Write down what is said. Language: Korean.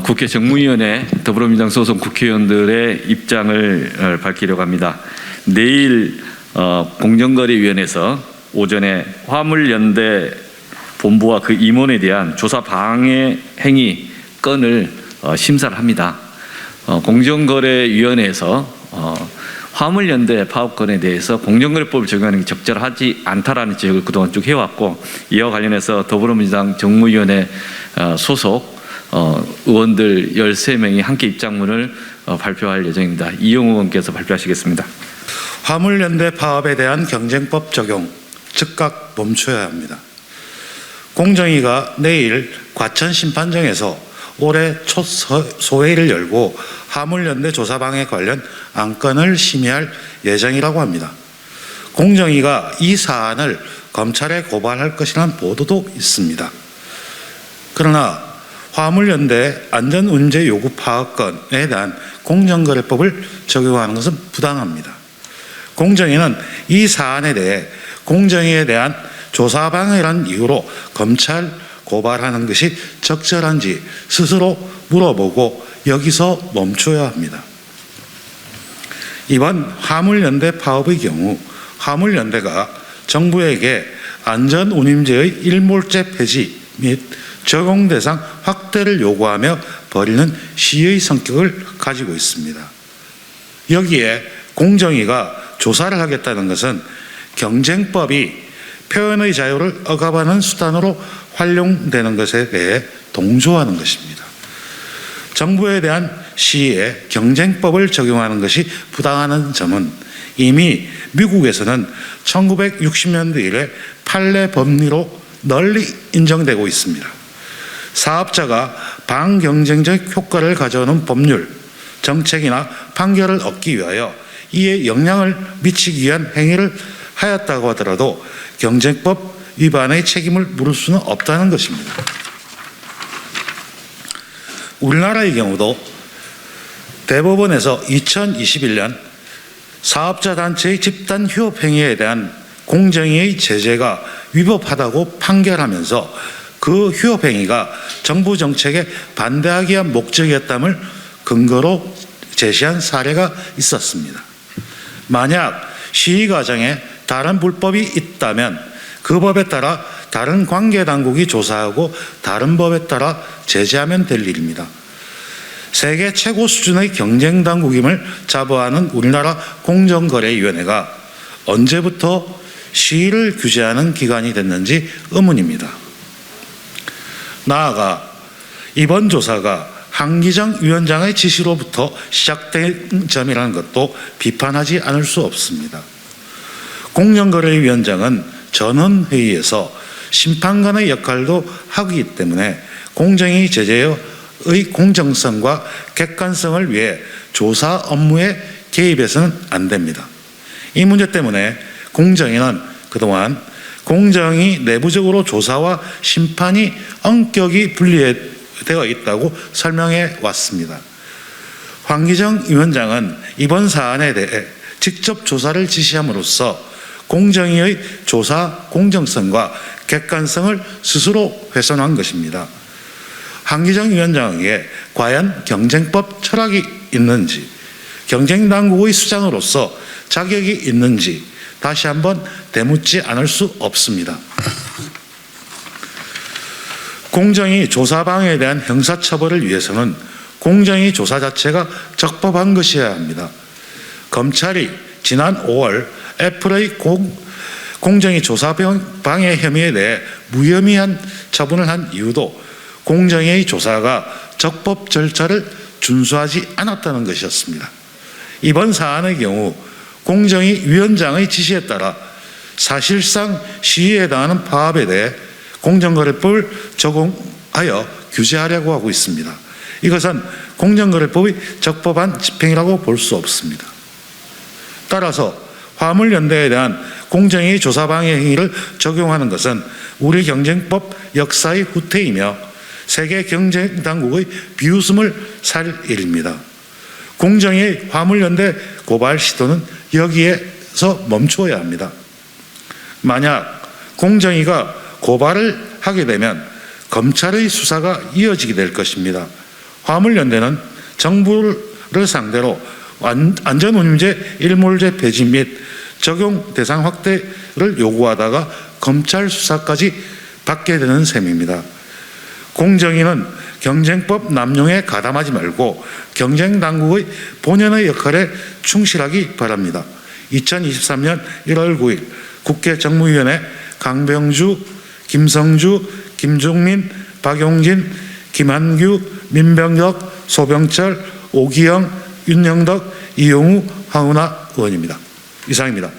국회 정무위원회 더불어민주당 소속 국회의원들의 입장을 밝히려고 합니다. 내일 공정거래위원회에서 오전에 화물연대 본부와 그 임원에 대한 조사 방해 행위 건을 심사를 합니다. 공정거래위원회에서 화물연대 파업건에 대해서 공정거래법을 적용하는 게 적절하지 않다라는 지적을 그동안 쭉 해왔고, 이와 관련해서 더불어민주당 정무위원회 소속 의원들 13명이 함께 입장문을 발표할 예정입니다. 이용우 의원께서 발표하시겠습니다. 화물연대 파업에 대한 경쟁법 적용 즉각 멈춰야 합니다. 공정위가 내일 과천심판정에서 올해 첫 소회를 열고 화물연대 조사방해 관련 안건을 심의할 예정이라고 합니다. 공정위가 이 사안을 검찰에 고발할 것이라는 보도도 있습니다. 그러나 화물연대 안전운제 요구 파업건에 대한 공정거래법을 적용하는 것은 부당합니다. 공정위는 이 사안에 대해 공정위에 대한 조사방해라는 이유로 검찰 고발하는 것이 적절한지 스스로 물어보고 여기서 멈춰야 합니다. 이번 화물연대 파업의 경우 화물연대가 정부에게 안전운임제의 일몰제 폐지 및 적용 대상 확대를 요구하며 벌이는 시위의 성격을 가지고 있습니다. 여기에 공정위가 조사를 하겠다는 것은 경쟁법이 표현의 자유를 억압하는 수단으로 활용되는 것에 대해 동조하는 것입니다. 정부에 대한 시위에 경쟁법을 적용하는 것이 부당하는 점은 이미 미국에서는 1960년대 이래 판례 법리로 널리 인정되고 있습니다. 사업자가 반경쟁적 효과를 가져오는 법률, 정책이나 판결을 얻기 위하여 이에 영향을 미치기 위한 행위를 하였다고 하더라도 경쟁법 위반의 책임을 물을 수는 없다는 것입니다. 우리나라의 경우도 대법원에서 2021년 사업자 단체의 집단 휴업 행위에 대한 공정위의 제재가 위법하다고 판결하면서 그 휴업 행위가 정부 정책에 반대하기 위한 목적이었담을 근거로 제시한 사례가 있었습니다. 만약 시위 과정에 다른 불법이 있다면 그 법에 따라 다른 관계당국이 조사하고 다른 법에 따라 제재하면 될 일입니다. 세계 최고 수준의 경쟁당국임을 자부하는 우리나라 공정거래위원회가 언제부터 시위를 규제하는 기관이 됐는지 의문입니다. 나아가 이번 조사가 한기정 위원장의 지시로부터 시작된 점이라는 것도 비판하지 않을 수 없습니다. 공정거래위원장은 전원회의에서 심판관의 역할도 하기 때문에 공정위 제재의 공정성과 객관성을 위해 조사 업무에 개입해서는 안 됩니다. 이 문제 때문에 공정위는 그동안 공정위 내부적으로 조사와 심판이 엄격히 분리되어 있다고 설명해 왔습니다. 황기정 위원장은 이번 사안에 대해 직접 조사를 지시함으로써 공정위의 조사 공정성과 객관성을 스스로 훼손한 것입니다. 황기정 위원장에게 과연 경쟁법 철학이 있는지, 경쟁당국의 수장으로서 자격이 있는지 다시 한번 되묻지 않을 수 없습니다. 공정위 조사방해에 대한 형사처벌을 위해서는 공정위 조사 자체가 적법한 것이어야 합니다. 검찰이 지난 5월 애플의 공정위 조사방해 혐의에 대해 무혐의한 처분을 한 이유도 공정위의 조사가 적법 절차를 준수하지 않았다는 것이었습니다. 이번 사안의 경우 공정위 위원장의 지시에 따라 사실상 시위에 해당하는 파업에 대해 공정거래법을 적용하여 규제하려고 하고 있습니다. 이것은 공정거래법의 적법한 집행이라고 볼 수 없습니다. 따라서 화물연대에 대한 공정위 조사방해 행위를 적용하는 것은 우리 경쟁법 역사의 후퇴이며 세계 경쟁당국의 비웃음을 살 일입니다. 공정위 화물연대 고발 시도는 여기에서 멈춰야 합니다. 만약 공정위가 고발을 하게 되면 검찰의 수사가 이어지게 될 것입니다. 화물연대는 정부를 상대로 안전운임제 일몰제 폐지 및 적용 대상 확대를 요구하다가 검찰 수사까지 받게 되는 셈입니다. 공정위는 경쟁법 남용에 가담하지 말고 경쟁당국의 본연의 역할에 충실하기 바랍니다. 2023년 1월 9일 국회 정무위원회 강병주, 김성주, 김종민, 박용진, 김한규, 민병혁, 소병철, 오기영, 윤영덕, 이용우, 황운하 의원입니다. 이상입니다.